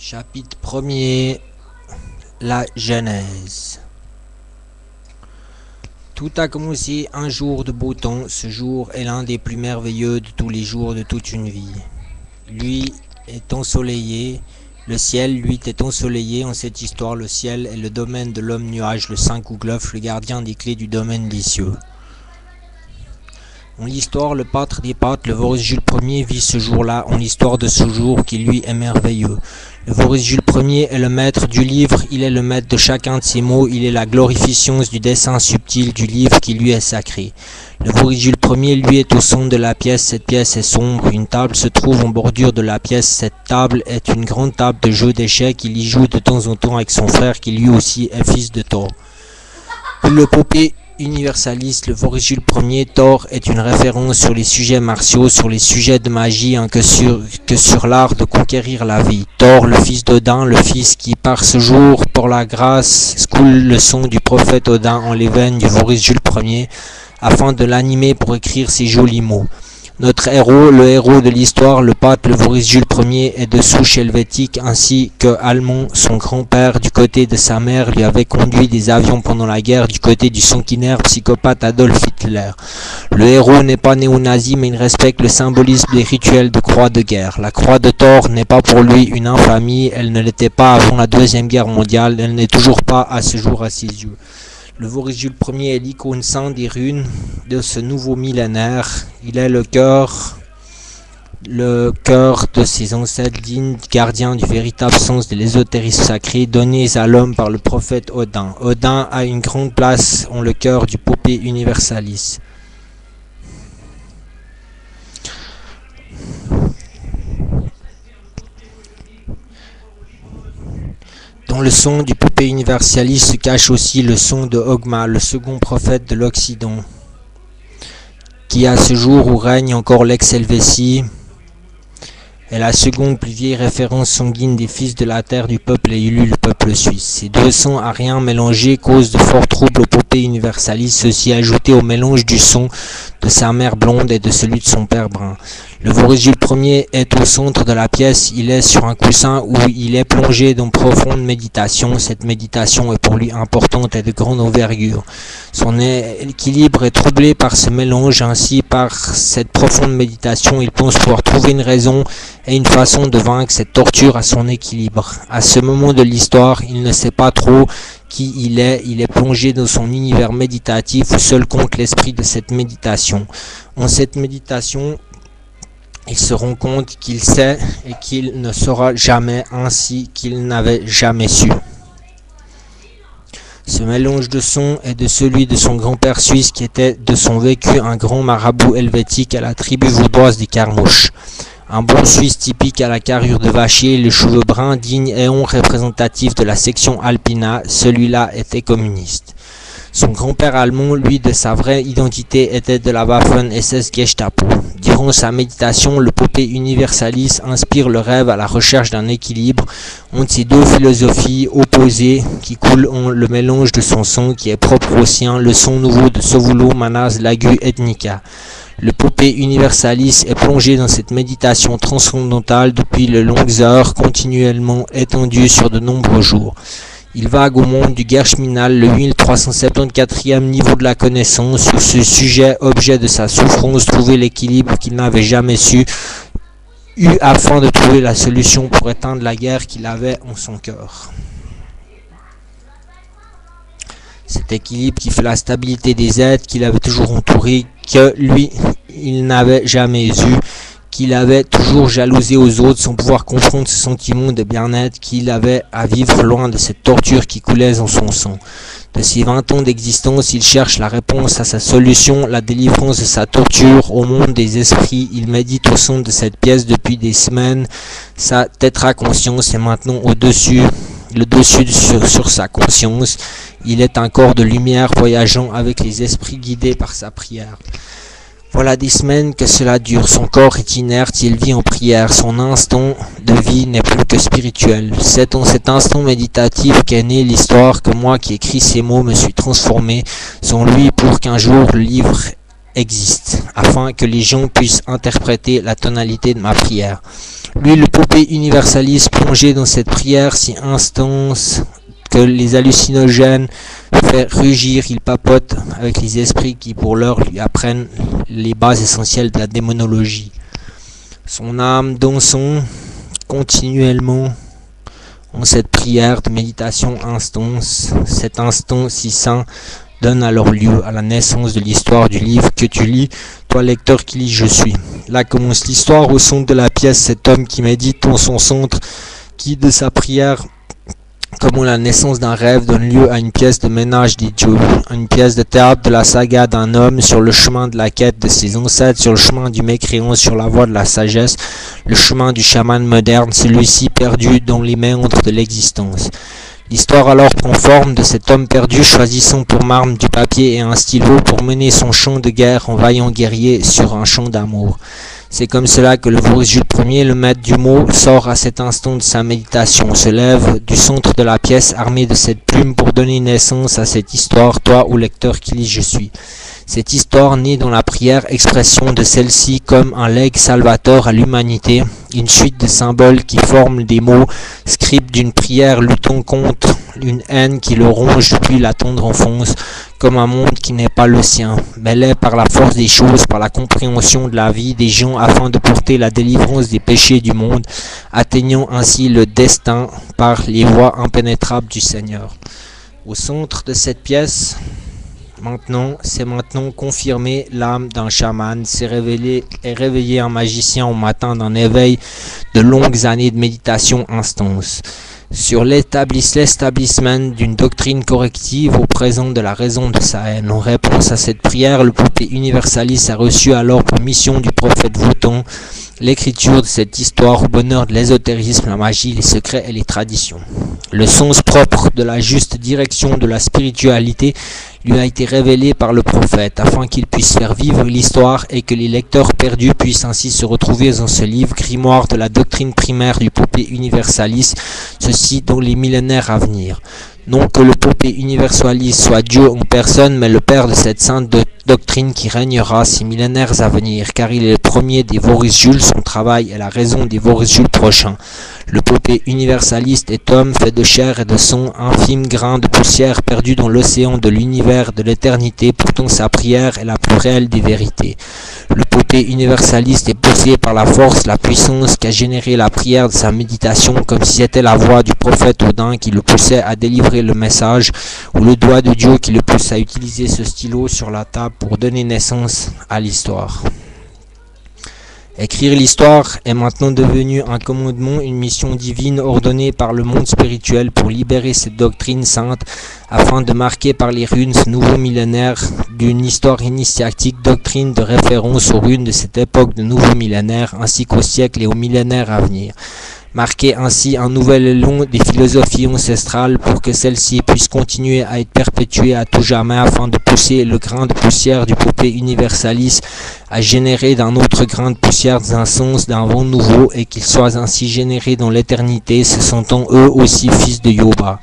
Chapitre 1er. La Genèse. Tout a commencé un jour de beau temps. Ce jour est l'un des plus merveilleux de tous les jours de toute une vie. Lui est ensoleillé. Le ciel, lui, est ensoleillé. En cette histoire, le ciel est le domaine de l'homme nuage, le saint Kouglof, le gardien des clés du domaine des cieux. En l'histoire, le pâtre des pâtres, le Voris Jules Ier, vit ce jour-là, en l'histoire de ce jour qui lui est merveilleux. Le Voris Jules Ier est le maître du livre, il est le maître de chacun de ses mots, il est la glorificence du dessin subtil du livre qui lui est sacré. Le Voris Jules Ier, lui, est au centre de la pièce, cette pièce est sombre, une table se trouve en bordure de la pièce, cette table est une grande table de jeu d'échecs, il y joue de temps en temps avec son frère qui lui aussi est fils de Thor. Le popé universaliste, le Voris Jules Ier, Thor est une référence sur les sujets martiaux, sur les sujets de magie, que sur l'art de conquérir la vie. Thor, le fils d'Odin, le fils qui par ce jour, pour la grâce, coule le sang du prophète Odin en les veines du Voris Jules Ier, afin de l'animer pour écrire ces jolis mots. Notre héros, le héros de l'histoire, le pâtre, le Voris Jules Ier, est de souche helvétique, ainsi que Allemand, son grand-père, du côté de sa mère, lui avait conduit des avions pendant la guerre du côté du sanguinaire psychopathe Adolf Hitler. Le héros n'est pas néo-nazi, mais il respecte le symbolisme des rituels de croix de guerre. La croix de Thor n'est pas pour lui une infamie, elle ne l'était pas avant la Deuxième Guerre mondiale, elle n'est toujours pas à ce jour à ses yeux. Le Voris Jules Ier est l'icône sainte des runes de ce nouveau millénaire. Il est le cœur de ses ancêtres dignes, gardiens du véritable sens de l'ésotérisme sacré donné à l'homme par le prophète Odin. Odin a une grande place en le cœur du popé universaliste. Dans le son du popé universaliste se cache aussi le son de Ogma, le second prophète de l'Occident, qui à ce jour où règne encore l'ex-Helvétie est la seconde plus vieille référence sanguine des fils de la terre du peuple élu, le peuple suisse. Ces deux sons à rien mélangés causent de forts troubles au popé universaliste, ceci ajouté au mélange du son de sa mère blonde et de celui de son père brun. Le Voris Jules Ier est au centre de la pièce, il est sur un coussin où il est plongé dans profonde méditation. Cette méditation est pour lui importante et de grande envergure. Son équilibre est troublé par ce mélange, ainsi par cette profonde méditation, il pense pouvoir trouver une raison et une façon de vaincre cette torture à son équilibre. À ce moment de l'histoire, il ne sait pas trop qui il est plongé dans son univers méditatif où seul compte l'esprit de cette méditation. En cette méditation, il se rend compte qu'il sait et qu'il ne saura jamais ainsi qu'il n'avait jamais su. Ce mélange de sons est de celui de son grand-père suisse qui était de son vécu un grand marabout helvétique à la tribu vaudoise des Carmouches. Un bon Suisse typique à la carrure de vachier, les cheveux bruns, digne et représentatif de la section Alpina, celui-là était communiste. Son grand-père allemand, lui, de sa vraie identité, était de la Waffen-SS Gestapo. Durant sa méditation, le popé universaliste inspire le rêve à la recherche d'un équilibre entre ces deux philosophies opposées qui coulent en le mélange de son son qui est propre au sien, le son nouveau de Sovulo Manas Lagu Ethnica. Le popé universaliste est plongé dans cette méditation transcendantale depuis de longues heures, continuellement étendue sur de nombreux jours. Il vague au monde du Gershminal, le 1374e niveau de la connaissance, sur ce sujet, objet de sa souffrance, trouver l'équilibre qu'il n'avait jamais eu afin de trouver la solution pour éteindre la guerre qu'il avait en son cœur. Cet équilibre qui fait la stabilité des êtres qu'il avait toujours entourés, que lui, il n'avait jamais eu, qu'il avait toujours jalousé aux autres sans pouvoir comprendre ce sentiment de bien-être qu'il avait à vivre loin de cette torture qui coulait dans son sang. De ses 20 ans d'existence, il cherche la réponse à sa solution, la délivrance de sa torture au monde des esprits. Il médite au son de cette pièce depuis des semaines. Sa tétraconscience est maintenant sur sa conscience. Il est un corps de lumière voyageant avec les esprits guidés par sa prière. Voilà des semaines que cela dure, son corps est inerte, il vit en prière, son instant de vie n'est plus que spirituel. C'est en cet instant méditatif qu'est née l'histoire que moi qui écris ces mots me suis transformé sans lui pour qu'un jour le livre existe, afin que les gens puissent interpréter la tonalité de ma prière. Lui, le Popé universaliste, plongé dans cette prière si intense que les hallucinogènes fait rugir, il papote avec les esprits qui pour l'heure lui apprennent les bases essentielles de la démonologie. Son âme dansant continuellement en cette prière de méditation intense, cet instant si saint donne alors lieu à la naissance de l'histoire du livre que tu lis, toi lecteur qui lis je suis. Là commence l'histoire au centre de la pièce, cet homme qui médite en son centre, qui de sa prière, comme la naissance d'un rêve, donne lieu à une pièce de ménage des dieux, une pièce de théâtre de la saga d'un homme sur le chemin de la quête de ses ancêtres, sur le chemin du mécréant, sur la voie de la sagesse, le chemin du chaman moderne, celui-ci perdu dans les méandres de l'existence. L'histoire alors prend forme de cet homme perdu, choisissant pour marbre du papier et un stylo pour mener son chant de guerre en vaillant guerrier sur un champ d'amour. C'est comme cela que le Voris Jules Ier, le maître du mot, sort à cet instant de sa méditation, se lève du centre de la pièce armé de cette plume pour donner naissance à cette histoire, toi, ô lecteur qui lis je suis. Cette histoire née dans la prière, expression de celle-ci comme un legs salvateur à l'humanité, une suite de symboles qui forment des mots, script d'une prière luttant contre une haine qui le ronge depuis la tendre enfance, comme un monde qui n'est pas le sien, mais l'est par la force des choses, par la compréhension de la vie des gens afin de porter la délivrance des péchés du monde, atteignant ainsi le destin par les voies impénétrables du Seigneur. Au centre de cette pièce, c'est maintenant confirmé l'âme d'un chaman, s'est réveillé un magicien au matin d'un éveil de longues années de méditation intense. Sur l'établissement d'une doctrine corrective au présent de la raison de sa haine. En réponse à cette prière, le Popé universaliste a reçu alors pour mission du prophète Wouton l'écriture de cette histoire au bonheur de l'ésotérisme, la magie, les secrets et les traditions. Le sens propre de la juste direction de la spiritualité lui a été révélé par le prophète, afin qu'il puisse faire vivre l'histoire et que les lecteurs perdus puissent ainsi se retrouver dans ce livre grimoire de la doctrine primaire du Popé universaliste, ceci dans les millénaires à venir. Non que le Popé universaliste soit Dieu en personne, mais le père de cette sainte doctrine qui régnera ces millénaires à venir, car il est le premier des Voris Jules, son travail est la raison des Voris Jules prochains. Le Popé universaliste est homme fait de chair et de sang, infime grain de poussière perdu dans l'océan de l'univers de l'éternité, pourtant sa prière est la plus réelle des vérités. Le Popé universaliste est poussé par la force, la puissance qu'a généré la prière de sa méditation, comme si c'était la voix du prophète Odin qui le poussait à délivrer le message, ou le doigt de Dieu qui le pousse à utiliser ce stylo sur la table pour donner naissance à l'histoire. Écrire l'histoire est maintenant devenu un commandement, une mission divine ordonnée par le monde spirituel pour libérer cette doctrine sainte afin de marquer par les runes ce nouveau millénaire d'une histoire initiatique, doctrine de référence aux runes de cette époque de nouveau millénaire ainsi qu'au siècle et aux millénaires à venir. Marquer ainsi un nouvel élan des philosophies ancestrales pour que celles-ci puissent continuer à être perpétuées à tout jamais afin de pousser le grain de poussière du Popé universaliste à générer d'un autre grain de poussière d'un sens d'un vent nouveau et qu'ils soient ainsi générés dans l'éternité, se sentant eux aussi fils de Yoba.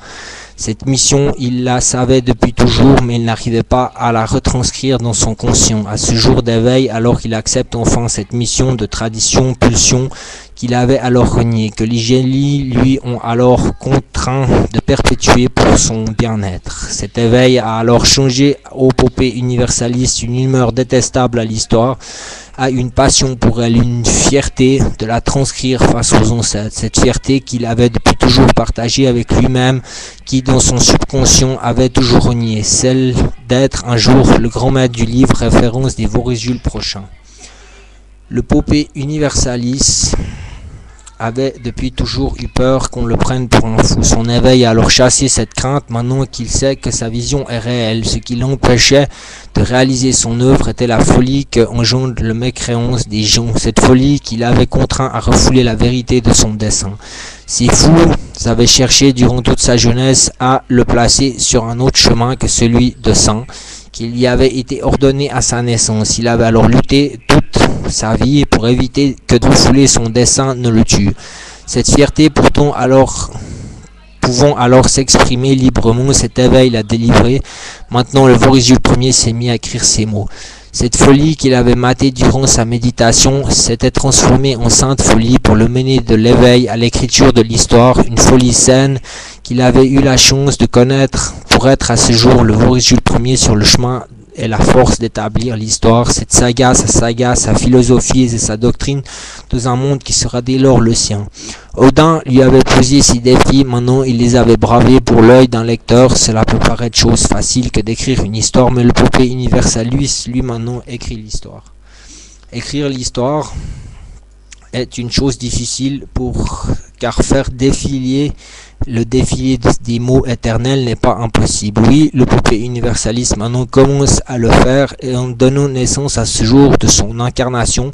Cette mission, il la savait depuis toujours, mais il n'arrivait pas à la retranscrire dans son conscient. À ce jour d'éveil, alors qu'il accepte enfin cette mission de tradition, pulsion, qu'il avait alors renié, que les génies lui ont alors contraint de perpétuer pour son bien-être. Cet éveil a alors changé au Popé universaliste une humeur détestable à l'histoire, a une passion pour elle, une fierté de la transcrire face aux ancêtres, cette fierté qu'il avait depuis toujours partagée avec lui-même, qui dans son subconscient avait toujours renié, celle d'être un jour le grand maître du livre, référence des Voris Jules prochains. Le Popé universaliste avait depuis toujours eu peur qu'on le prenne pour un fou. Son éveil a alors chassé cette crainte maintenant qu'il sait que sa vision est réelle. Ce qui l'empêchait de réaliser son œuvre était la folie que engendre le mécréance des gens. Cette folie qui l'avait contraint à refouler la vérité de son dessein. Ces fous avaient cherché durant toute sa jeunesse à le placer sur un autre chemin que celui de saint, qu'il y avait été ordonné à sa naissance. Il avait alors lutté toute sa vie pour éviter que de refouler son dessein ne le tue. Cette fierté pouvant alors s'exprimer librement, cet éveil l'a délivré. Maintenant le Voris Jules Ier s'est mis à écrire ces mots. Cette folie qu'il avait matée durant sa méditation s'était transformée en sainte folie pour le mener de l'éveil à l'écriture de l'histoire, une folie saine qu'il avait eu la chance de connaître pour être à ce jour le Maurice Jules Ier sur le chemin et la force d'établir l'histoire, cette saga, sa philosophie et sa doctrine dans un monde qui sera dès lors le sien. Odin lui avait posé ces défis, maintenant il les avait bravés pour l'œil d'un lecteur. Cela peut paraître chose facile que d'écrire une histoire, mais le Poupée Universalis, lui maintenant, écrit l'histoire. Écrire l'histoire est une chose difficile car faire défiler le défilé des mots éternels n'est pas impossible. Oui, le Poupée Universalis maintenant commence à le faire et en donnant naissance à ce jour de son incarnation,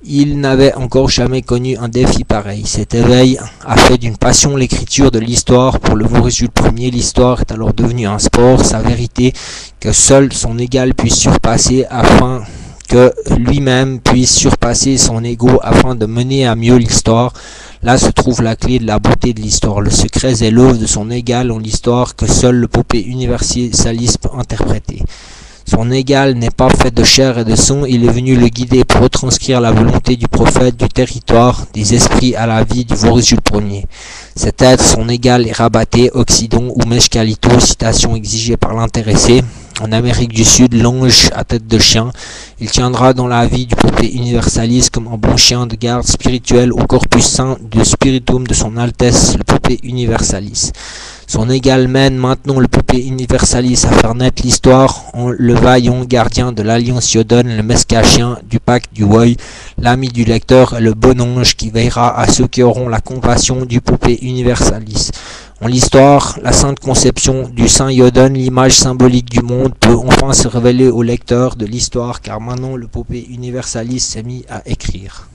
il n'avait encore jamais connu un défi pareil. Cet éveil a fait d'une passion l'écriture de l'histoire. Pour le Maurice Jules Ier, l'histoire est alors devenue un sport, sa vérité que seul son égal puisse surpasser afin que lui-même puisse surpasser son ego afin de mener à mieux l'histoire. Là se trouve la clé de la beauté de l'histoire. Le secret est l'œuvre de son égal en l'histoire que seul le Poupée Universalis peut interpréter. Son égal n'est pas fait de chair et de sang, il est venu le guider pour retranscrire la volonté du prophète du territoire, des esprits à la vie du Maurice Jules Ier. Cet être, son égal, est Rabaté, Occident ou Meshkalito, citation exigée par l'intéressé. En Amérique du Sud, l'ange à tête de chien, il tiendra dans la vie du Poupée Universalis comme un bon chien de garde spirituel au corpus saint du spiritum de son Altesse, le Poupée Universalis. Son égal mène maintenant le Poupée Universalis à faire naître l'histoire en le vaillant gardien de l'Alliance Yodon, le Mescachien du pacte du Woy, l'ami du lecteur et le bon ange qui veillera à ceux qui auront la compassion du Poupée Universalis. En l'histoire, la sainte conception du Saint Yodon, l'image symbolique du monde, peut enfin se révéler au lecteur de l'histoire car maintenant le Poupée Universalis s'est mis à écrire.